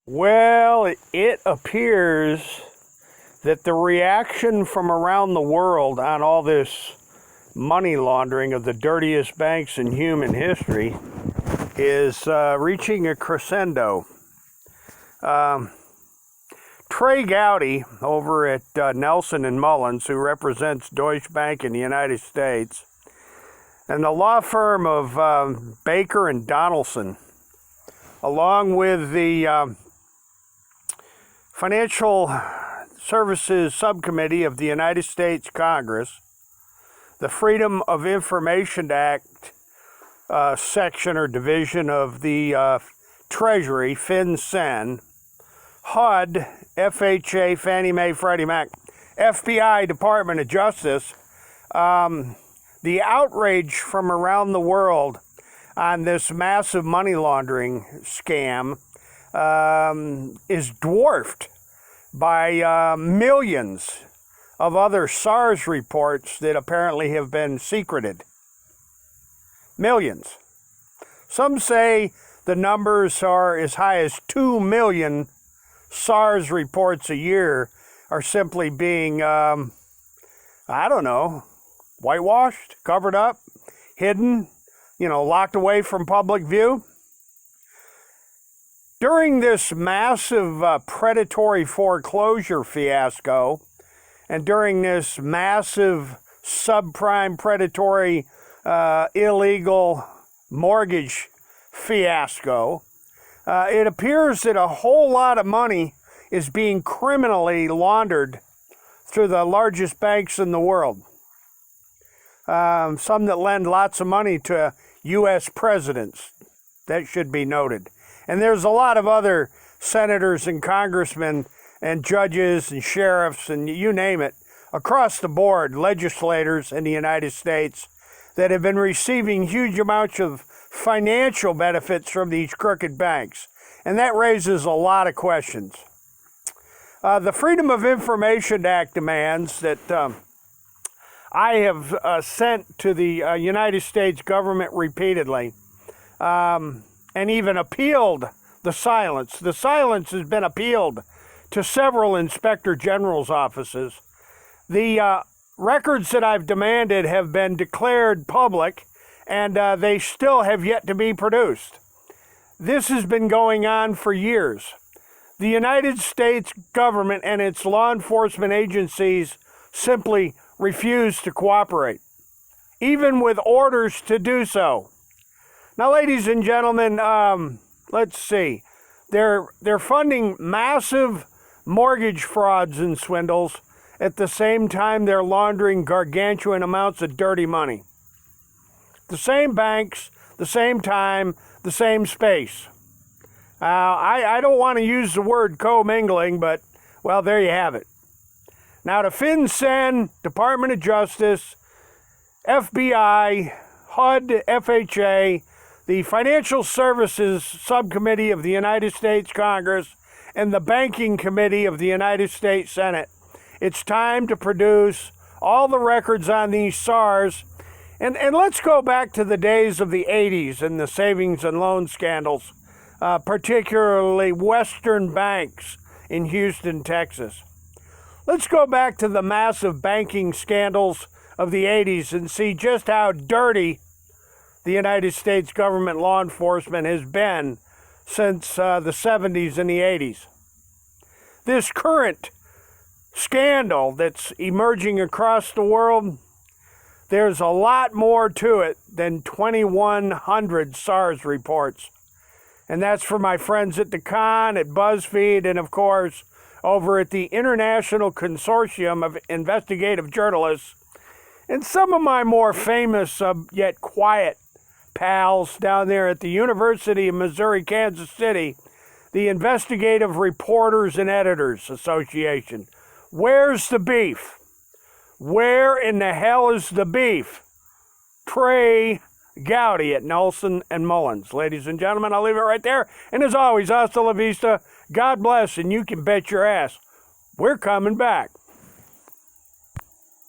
Well, it appears that the reaction from around the world on all this money laundering of the dirtiest banks in human history is reaching a crescendo. Trey Gowdy over at Nelson and Mullins, who represents Deutsche Bank in the United States, and the law firm of Baker and Donaldson, along with the Financial Services Subcommittee of the United States Congress, the Freedom of Information Act section or division of the Treasury, FinCEN, HUD, FHA, Fannie Mae, Freddie Mac, FBI, Department of Justice, the outrage from around the world on this massive money laundering scam is dwarfed by millions of other SARS reports that apparently have been secreted. Millions. Some say the numbers are as high as 2 million SARS reports a year are simply being, whitewashed, covered up, hidden, locked away from public view. During this massive predatory foreclosure fiasco, and during this massive subprime predatory illegal mortgage fiasco, it appears that a whole lot of money is being criminally laundered through the largest banks in the world. Some that lend lots of money to U.S. presidents. That should be noted. And there's a lot of other senators and congressmen and judges and sheriffs and you name it, across the board, legislators in the United States that have been receiving huge amounts of financial benefits from these crooked banks. And that raises a lot of questions. The Freedom of Information Act demands that I have sent to the United States government repeatedly, and even appealed the silence. The silence has been appealed to several inspector general's offices. The records that I've demanded have been declared public, and they still have yet to be produced. This has been going on for years. The United States government and its law enforcement agencies simply refuse to cooperate, even with orders to do so. Now, ladies and gentlemen, let's see. They're funding massive mortgage frauds and swindles. At the same time, they're laundering gargantuan amounts of dirty money. The same banks, the same time, the same space. I don't want to use the word commingling, but, well, there you have it. Now, the FinCEN, Department of Justice, FBI, HUD, FHA, the Financial Services Subcommittee of the United States Congress, and the Banking Committee of the United States Senate. It's time to produce all the records on these SARS. And let's go back to the days of the 80s and the savings and loan scandals, particularly Western banks in Houston, Texas. Let's go back to the massive banking scandals of the 80s and see just how dirty the United States government law enforcement has been since the 70s and the 80s. This current scandal that's emerging across the world, there's a lot more to it than 2,100 SARS reports. And that's for my friends at the Con, at BuzzFeed, and of course, over at the International Consortium of Investigative Journalists, and some of my more famous yet quiet pals down there at the University of Missouri, Kansas City, the Investigative Reporters and Editors Association. Where's the beef? Where in the hell is the beef? Trey Gowdy at Nelson and Mullins. Ladies and gentlemen, I'll leave it right there. And as always, hasta la vista. God bless, and you can bet your ass we're coming back.